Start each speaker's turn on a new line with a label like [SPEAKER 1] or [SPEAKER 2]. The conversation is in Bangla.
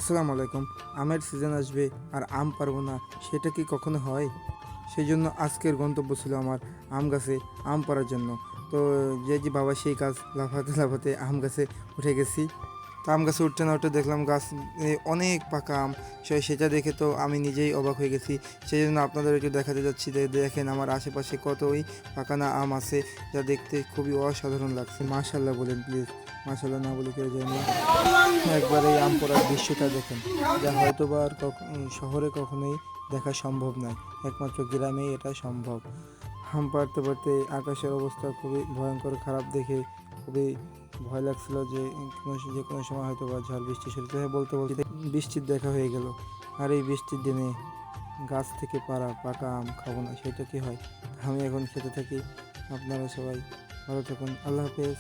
[SPEAKER 1] আসসালামু আলাইকুম। আমের সিজন আসবে আর আম পারবো না, সেটা কি কখনো হয়? সেই জন্য আজকের গন্তব্য ছিল আমার আম গাছে আম পাড়ার জন্য। তো যে বাবা সেই কাজ, লাফাতে লাফাতে আম গাছে উঠে গেছি। তো আম গাছে উঠতে না উঠতে দেখলাম গাছ অনেক পাকা আম। সেটা দেখে তো আমি নিজেই অবাক হয়ে গেছি। সেই জন্য আপনাদের একটু দেখাতে যাচ্ছি, দেখেন আমার আশেপাশে কতই পাকানা আম আছে, যা দেখতে খুবই অসাধারণ লাগছে। মাশাল্লাহ বলেন প্লিজ, মাশাল্লাহ না বলে কেউ যায় না। একবার এই আম পড়ার দৃশ্যটা দেখেন, যা হয়তো বা আর শহরে কখনোই দেখা সম্ভব নয়, একমাত্র গ্রামেই এটা সম্ভব। আম পাড়তে পারতে আকাশের অবস্থা খুবই ভয়ঙ্কর খারাপ দেখে খুবই ভয় লাগছিল যে কোনো সময় হয়তো বা ঝড় বৃষ্টি শুরু হয়ে বলতে বলতে বৃষ্টির দেখা হয়ে গেল। আর এই বৃষ্টির দিনে গাছ থেকে পাড়া পাকা আম খাবো না, সেটা কি হয়? আমি এখন খেতে থাকি। আপনারা সবাই ভালো থাকুন, আল্লাহ হাফেজ।